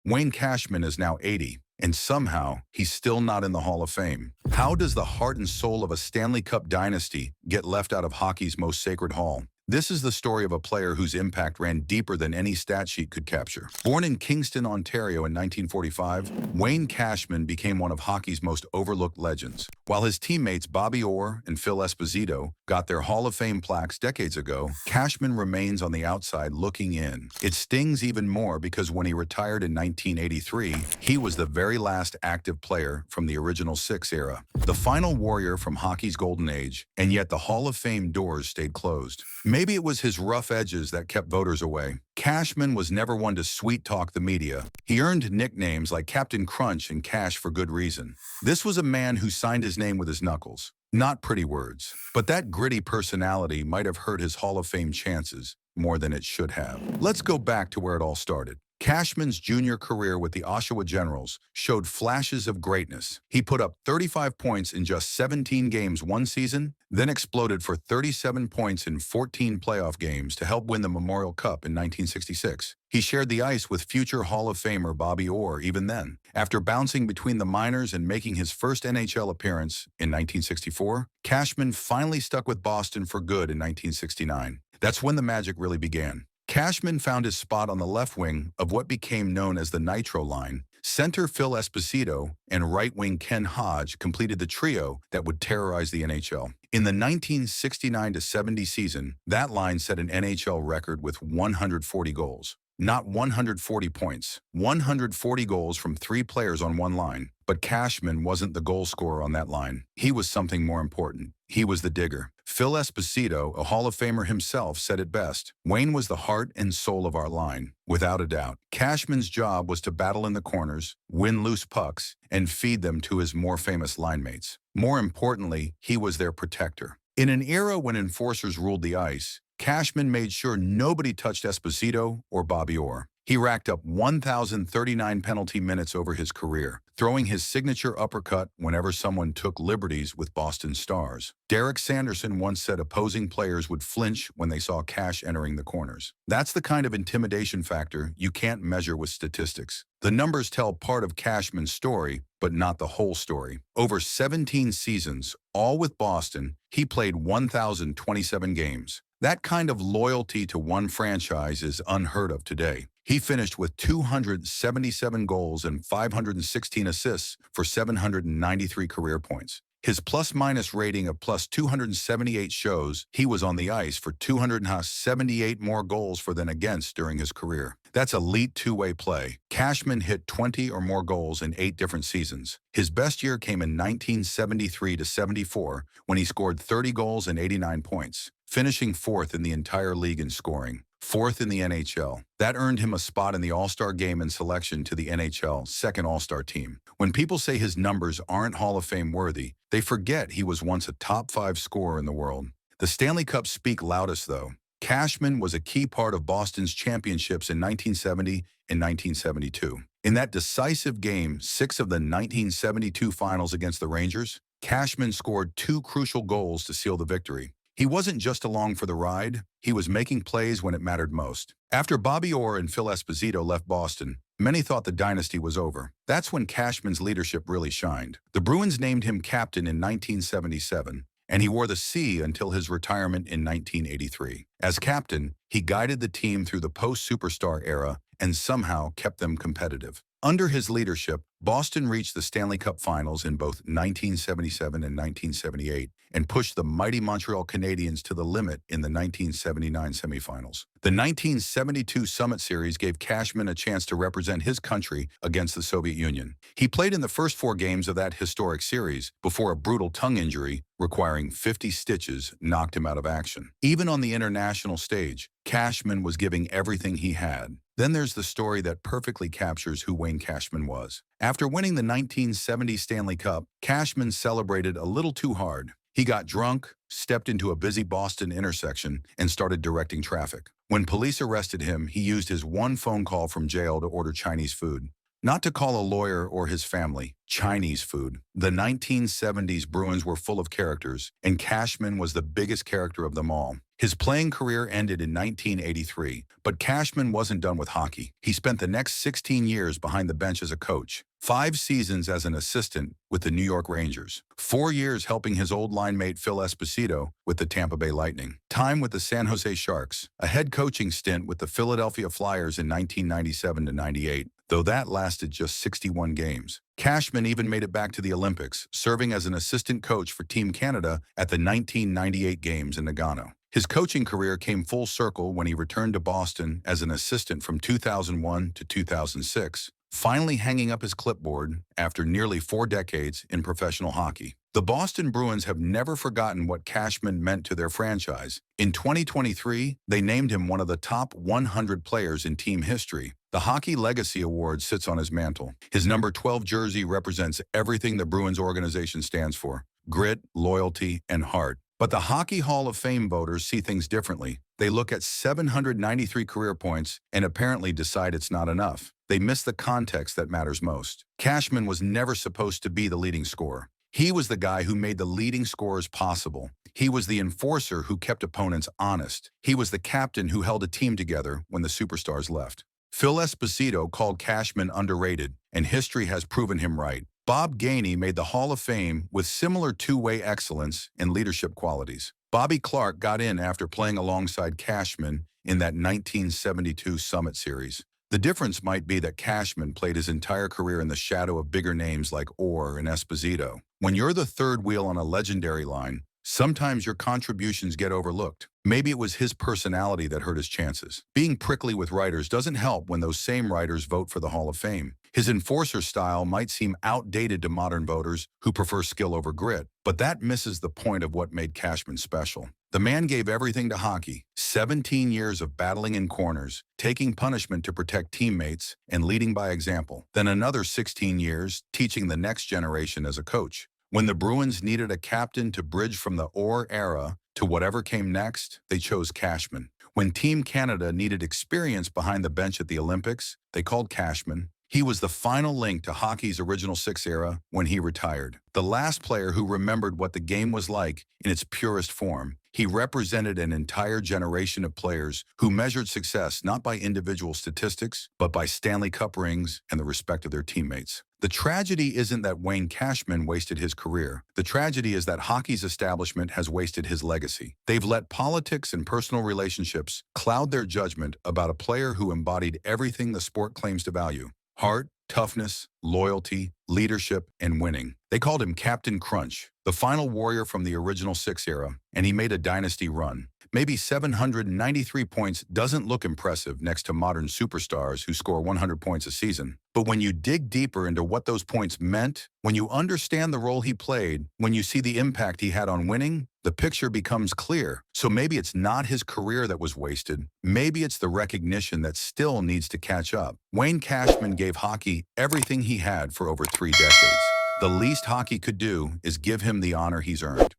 Wayne Cashman is now 80, and somehow he's still not in the Hall of Fame. How does the heart and soul of a Stanley Cup dynasty get left out of hockey's most sacred hall? This is the story of a player whose impact ran deeper than any stat sheet could capture. Born in Kingston, Ontario in 1945, Wayne Cashman became one of hockey's most overlooked legends. While his teammates Bobby Orr and Phil Esposito got their Hall of Fame plaques decades ago, Cashman remains on the outside looking in. It stings even more because when he retired in 1983, he was the very last active player from the original Six era, the final warrior from hockey's golden age, and yet the Hall of Fame doors stayed closed. Maybe it was his rough edges that kept voters away. Cashman was never one to sweet-talk the media. He earned nicknames like Captain Crunch and Cash for good reason. This was a man who signed his name with his knuckles. Not pretty words. But that gritty personality might have hurt his Hall of Fame chances more than it should have. Let's go back to where it all started. Cashman's junior career with the Oshawa Generals showed flashes of greatness. He put up 35 points in just 17 games one season, then exploded for 37 points in 14 playoff games to help win the Memorial Cup in 1966. He shared the ice with future Hall of Famer Bobby Orr even then. After bouncing between the minors and making his first NHL appearance in 1964, Cashman finally stuck with Boston for good in 1969. That's when the magic really began. Cashman found his spot on the left wing of what became known as the Nitro line. Center Phil Esposito and right wing Ken Hodge completed the trio that would terrorize the NHL. In the 1969-70 season, that line set an NHL record with 140 goals. Not 140 points, 140 goals from 3 players on one line. But Cashman wasn't the goal scorer on that line. He was something more important. He was the digger. Phil Esposito, a Hall of Famer himself, said it best. Wayne was the heart and soul of our line, without a doubt. Cashman's job was to battle in the corners, win loose pucks, and feed them to his more famous line mates. More importantly, he was their protector. In an era when enforcers ruled the ice, Cashman made sure nobody touched Esposito or Bobby Orr. He racked up 1,039 penalty minutes over his career, throwing his signature uppercut whenever someone took liberties with Boston Stars. Derek Sanderson once said opposing players would flinch when they saw Cash entering the corners. That's the kind of intimidation factor you can't measure with statistics. The numbers tell part of Cashman's story, but not the whole story. Over 17 seasons, all with Boston, he played 1,027 games. That kind of loyalty to one franchise is unheard of today. He finished with 277 goals and 516 assists for 793 career points. His plus-minus rating of plus 278 shows he was on the ice for 278 more goals for than against during his career. That's elite two-way play. Cashman hit 20 or more goals in 8 different seasons. His best year came in 1973-74 when he scored 30 goals and 89 points, finishing 4th in the entire league in scoring. 4th in the NHL. That earned him a spot in the All-Star game and selection to the NHL second All-Star team. When people say his numbers aren't Hall of Fame worthy, they forget he was once a top 5 scorer in the world. The Stanley Cup speak loudest though. Cashman was a key part of Boston's championships in 1970 and 1972. In that decisive game, 6 of the 1972 finals against the Rangers, Cashman scored 2 crucial goals to seal the victory. He wasn't just along for the ride, he was making plays when it mattered most. After Bobby Orr and Phil Esposito left Boston, many thought the dynasty was over. That's when Cashman's leadership really shined. The Bruins named him captain in 1977, and he wore the C until his retirement in 1983. As captain, he guided the team through the post-superstar era and somehow kept them competitive. Under his leadership, Boston reached the Stanley Cup Finals in both 1977 and 1978 and pushed the mighty Montreal Canadiens to the limit in the 1979 semifinals. The 1972 Summit Series gave Cashman a chance to represent his country against the Soviet Union. He played in the first 4 games of that historic series before a brutal tongue injury requiring 50 stitches knocked him out of action. Even on the international stage, Cashman was giving everything he had. Then there's the story that perfectly captures who Wayne Cashman was. After winning the 1970 Stanley Cup, Cashman celebrated a little too hard. He got drunk, stepped into a busy Boston intersection, and started directing traffic. When police arrested him, he used his one phone call from jail to order Chinese food. Not to call a lawyer or his family, Chinese food. The 1970s Bruins were full of characters, and Cashman was the biggest character of them all. His playing career ended in 1983, but Cashman wasn't done with hockey. He spent the next 16 years behind the bench as a coach, 5 seasons as an assistant with the New York Rangers, 4 years helping his old line mate Phil Esposito with the Tampa Bay Lightning, time with the San Jose Sharks, a head coaching stint with the Philadelphia Flyers in 1997 to 98, though that lasted just 61 games. Cashman even made it back to the Olympics, serving as an assistant coach for Team Canada at the 1998 Games in Nagano. His coaching career came full circle when he returned to Boston as an assistant from 2001 to 2006, finally hanging up his clipboard after nearly 4 decades in professional hockey. The Boston Bruins have never forgotten what Cashman meant to their franchise. In 2023, they named him one of the top 100 players in team history. The Hockey Legacy Award sits on his mantle. His number 12 jersey represents everything the Bruins organization stands for: grit, loyalty, and heart. But the Hockey Hall of Fame voters see things differently. They look at 793 career points and apparently decide it's not enough. They miss the context that matters most. Cashman was never supposed to be the leading scorer. He was the guy who made the leading scorers possible. He was the enforcer who kept opponents honest. He was the captain who held a team together when the superstars left. Phil Esposito called Cashman underrated, and history has proven him right. Bob Gainey made the Hall of Fame with similar two-way excellence and leadership qualities. Bobby Clarke got in after playing alongside Cashman in that 1972 Summit Series. The difference might be that Cashman played his entire career in the shadow of bigger names like Orr and Esposito. When you're the third wheel on a legendary line, sometimes your contributions get overlooked. Maybe it was his personality that hurt his chances. Being prickly with writers doesn't help when those same writers vote for the Hall of Fame. His enforcer style might seem outdated to modern voters who prefer skill over grit, but that misses the point of what made Cashman special. The man gave everything to hockey: 17 years of battling in corners, taking punishment to protect teammates, and leading by example. Then another 16 years teaching the next generation as a coach. When the Bruins needed a captain to bridge from the Orr era to whatever came next, they chose Cashman. When Team Canada needed experience behind the bench at the Olympics, they called Cashman. He was the final link to hockey's original six era when he retired. The last player who remembered what the game was like in its purest form. He represented an entire generation of players who measured success not by individual statistics, but by Stanley Cup rings and the respect of their teammates. The tragedy isn't that Wayne Cashman wasted his career. The tragedy is that hockey's establishment has wasted his legacy. They've let politics and personal relationships cloud their judgment about a player who embodied everything the sport claims to value: heart, toughness, loyalty, leadership, and winning. They called him Captain Crunch, the final warrior from the original six era, and he made a dynasty run. Maybe 793 points doesn't look impressive next to modern superstars who score 100 points a season. But when you dig deeper into what those points meant, when you understand the role he played, when you see the impact he had on winning, the picture becomes clear. So maybe it's not his career that was wasted. Maybe it's the recognition that still needs to catch up. Wayne Cashman gave hockey everything he had for over 3 decades. The least hockey could do is give him the honor he's earned.